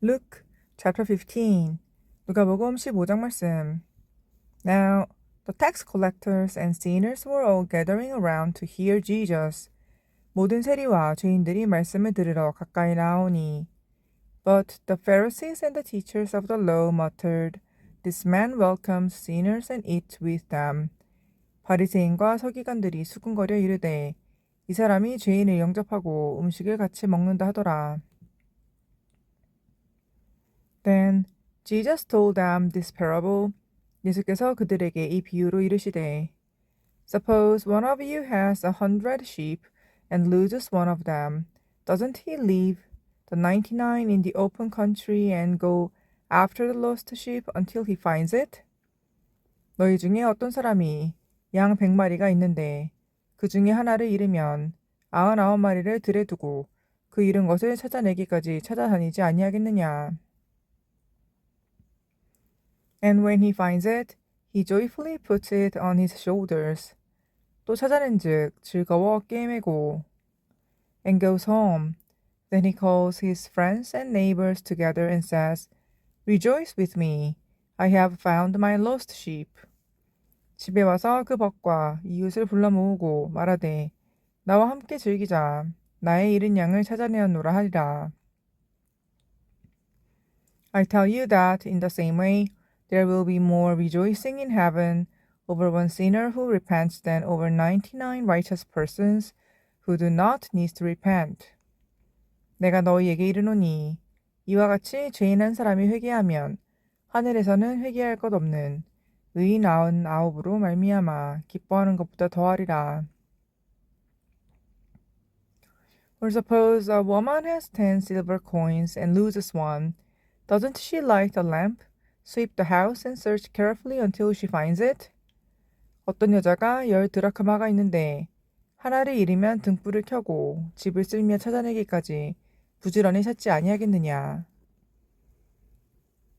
Luke chapter 15. 누가복음 15장 말씀. Now the tax collectors and sinners were all gathering around to hear Jesus. 모든 세리와 죄인들이 말씀을 들으러 가까이 나오니. But the Pharisees and the teachers of the law muttered, This man welcomes sinners and eats with them. 바리새인과 서기관들이 수군거려 이르되 이 사람이 죄인을 영접하고 음식을 같이 먹는다 하더라. Then Jesus told them this parable. 예수께서 그들에게 이 비유로 이르시되 Suppose one of you has 100 sheep and loses one of them. Doesn't he leave the 99 in the open country and go after the lost sheep until he finds it? 너희 중에 어떤 사람이 양 100마리가 있는데 그 중에 하나를 잃으면 99마리를 들에 두고 그 잃은 것을 찾아내기까지 찾아다니지 아니하겠느냐? And when he finds it, he joyfully puts it on his shoulders. 또 찾아낸즉 즐거워 꿰매고. And goes home. Then he calls his friends and neighbors together and says, Rejoice with me, I have found my lost sheep. 집에 와서 그 벗과 이웃을 불러 모으고 말하되 나와 함께 즐기자. 나의 잃은 양을 찾아내었노라 하리라. I tell you that in the same way, there will be more rejoicing in heaven over one sinner who repents than over 99 righteous persons who do not need to repent. 내가 너희에게 이르노니 이와 같이 죄인 한 사람이 회개하면 하늘에서는 회개할 것 없는 의인 99으로 말미암아 기뻐하는 것보다 더하리라. Or suppose a woman has 10 silver coins and loses one. Doesn't she light a lamp, sweep the house and search carefully until she finds it? 어떤 여자가 10 드라크마가 있는데 하나를 잃으면 등불을 켜고 집을 쓸며 찾아내기까지 부지런히 찾지 아니하겠느냐?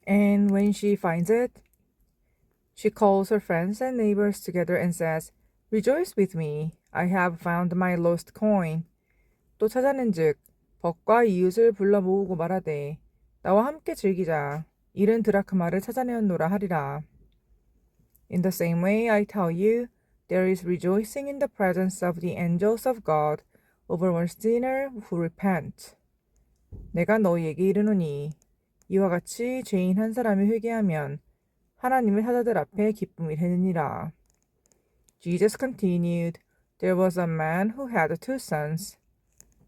And when she finds it, she calls her friends and neighbors together and says, Rejoice with me, I have found my lost coin. 또 찾아낸즉 벗과 이웃을 불러 모으고 말하되 나와 함께 즐기자. 잃은 드라크마를 찾아내었노라 하리라. In the same way, I tell you, there is rejoicing in the presence of the angels of God over one sinner who repents. 내가 너희에게 이르노니 이와 같이 죄인 한 사람이 회개하면 하나님의 사자들 앞에 기쁨이 되느니라. Jesus continued, There was a man who had 2 sons.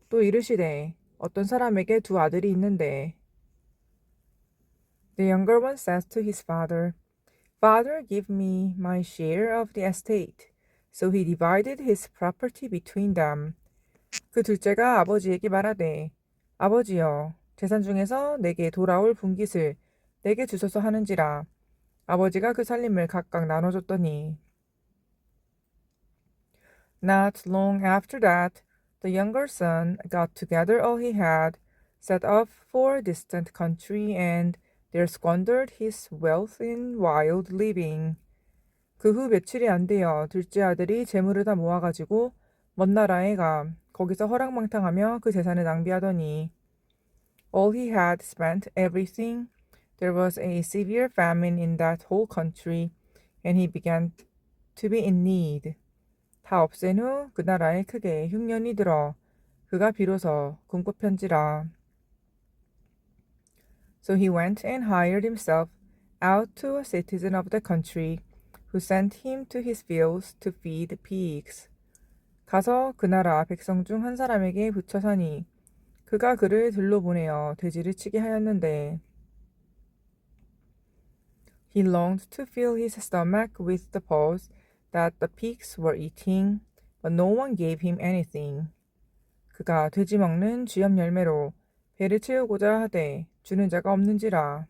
또 이르시되 어떤 사람에게 2 아들이 있는데 The younger one says to his father, Father, give me my share of the estate. So he divided his property between them. 그 둘째가 아버지에게 말하되, 아버지여, 재산 중에서 내게 돌아올 분깃을 내게 주소서 하는지라. 아버지가 그 살림을 각각 나눠줬더니. Not long after that, the younger son got together all he had, set off for a distant country, and there squandered his wealth in wild living. 그 후 며칠이 안 되어 둘째 아들이 재물을 다 모아가지고 먼 나라에 가 거기서 허랑방탕하며 그 재산을 낭비하더니 all he had spent everything. There was a severe famine in that whole country, and he began to be in need. 다 없앤 후 그 나라에 크게 흉년이 들어 그가 비로소 굶고 편지라. So he went and hired himself out to a citizen of the country, who sent him to his fields to feed pigs. 가서 그 나라 백성 중 한 사람에게 붙여 사니 그가 그를 들러보내어 돼지를 치게 하였는데 He longed to fill his stomach with the pods that the pigs were eating, but no one gave him anything. 그가 돼지 먹는 쥐염 열매로 배를 채우고자 하되 주는 자가 없는지라.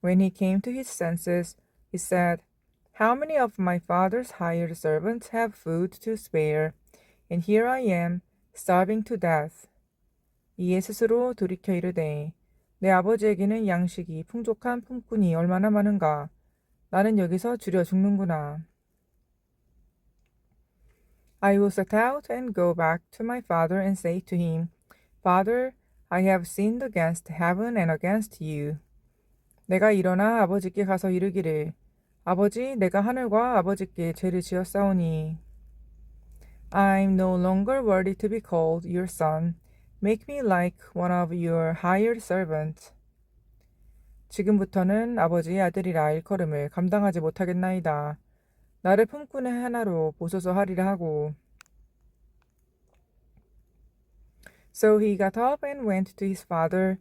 When he came to his senses, he said, How many of my father's hired servants have food to spare, and here I am, starving to death. 이에 스스로 돌이켜 이르되, 내 아버지에게는 양식이 풍족한 품꾼이 얼마나 많은가. 나는 여기서 줄여 죽는구나. I will set out and go back to my father and say to him, Father, I have sinned against heaven and against you. 내가 일어나 아버지께 가서 이르기를 아버지 내가 하늘과 아버지께 죄를 지었사오니 I'm no longer worthy to be called your son. Make me like one of your hired servants. 지금부터는 아버지의 아들이라 일컬음을 감당하지 못하겠나이다. 나를 품꾼의 하나로 보소서 하리라 하고. So he got up and went to his father,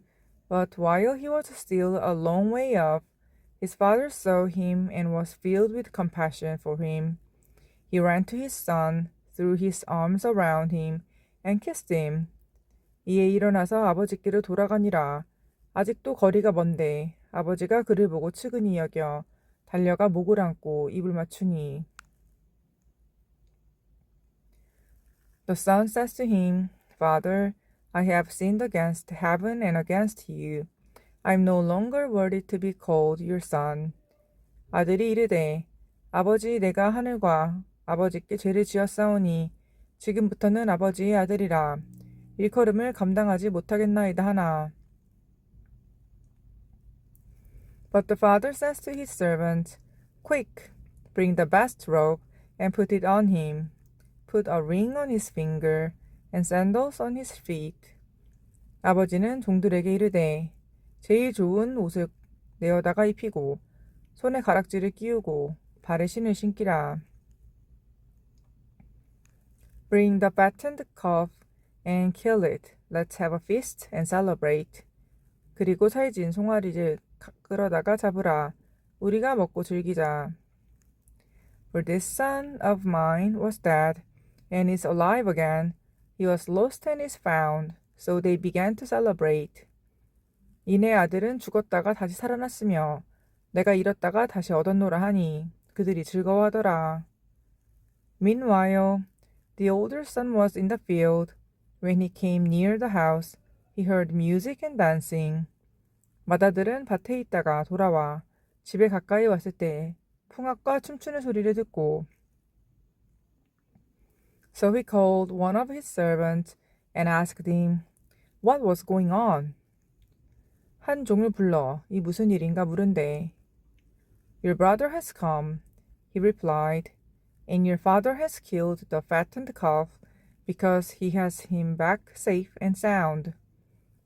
but while he was still a long way off, his father saw him and was filled with compassion for him. He ran to his son, threw his arms around him, and kissed him. 이에 일어나서 아버지께로 돌아가니라. 아직도 거리가 먼데 아버지가 그를 보고 측은히 여겨 달려가 목을 안고 입을 맞추니. The son says to him, Father, I have sinned against heaven and against you. I am no longer worthy to be called your son. 아들이 이르되, 아버지 내가 하늘과 아버지께 죄를 지었사오니 지금부터는 아버지의 아들이라 일컬음을 감당하지 못하겠나이다 하나. But the father says to his servant, Quick, bring the best robe and put it on him. Put a ring on his finger and sandals on his feet. 아버지는 종들에게 이르되 제일 좋은 옷을 내어다가 입히고 손에 가락지를 끼우고 발에 신을 신기라. Bring the fattened calf and kill it. Let's have a feast and celebrate. 그리고 살진 송아리를 끌어다가 잡으라. 우리가 먹고 즐기자. For this son of mine was dead and is alive again. He was lost and is found. So they began to celebrate. 이내 아들은 죽었다가 다시 살아났으며 내가 잃었다가 다시 얻었노라 하니 그들이 즐거워하더라. Meanwhile, the older son was in the field. When he came near the house, he heard music and dancing. 맏아들은 밭에 있다가 돌아와 집에 가까이 왔을 때 풍악과 춤추는 소리를 듣고 So he called one of his servants and asked him, What was going on? 한 종을 불러 이 무슨 일인가 물은데 Your brother has come, he replied, and your father has killed the fattened calf because he has him back safe and sound.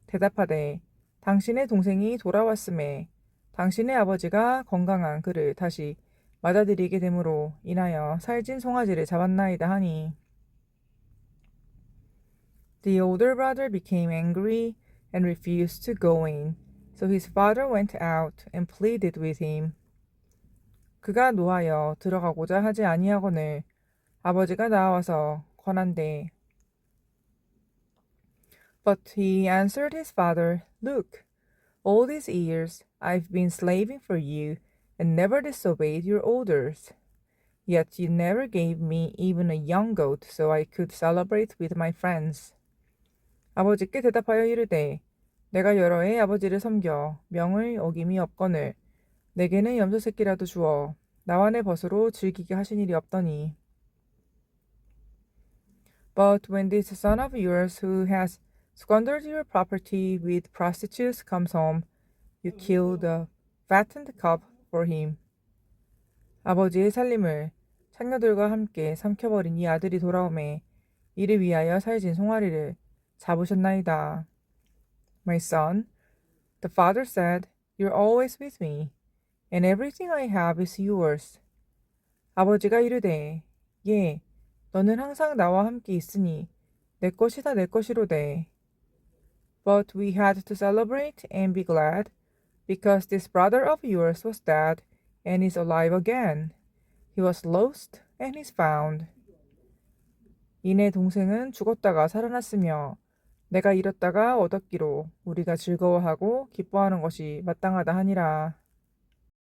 대답하되 당신의 동생이 돌아왔음에 당신의 아버지가 건강한 그를 다시 맞아들이게 되므로 인하여 살진 송아지를 잡았나이다 하니 The older brother became angry and refused to go in. So his father went out and pleaded with him. 그가 노하여 들어가고자 하지 아니하거늘 아버지가 나와서 권한대. But he answered his father, Look, all these years I've been slaving for you and never disobeyed your orders. Yet you never gave me even a young goat so I could celebrate with my friends. 아버지께 대답하여 이르되 내가 여러 해 아버지를 섬겨 명을 어김이 없거늘 내게는 염소 새끼라도 주어 나와 내 벗으로 즐기게 하신 일이 없더니 But when this son of yours who has squandered your property with prostitutes comes home, you kill the fattened calf for him. 아버지의 살림을 창녀들과 함께 삼켜버린 이 아들이 돌아오매 이를 위하여 살진 송아리를 잡으셨나이다. My son, the father said, You're always with me, and everything I have is yours. 아버지가 이르되, 예, 너는 항상 나와 함께 있으니 내 것이다 내 것이로되. But we had to celebrate and be glad, because this brother of yours was dead and is alive again. He was lost and is found. 이내 동생은 죽었다가 살아났으며 내가 잃었다가 얻었기로 우리가 즐거워하고 기뻐하는 것이 마땅하다 하니라.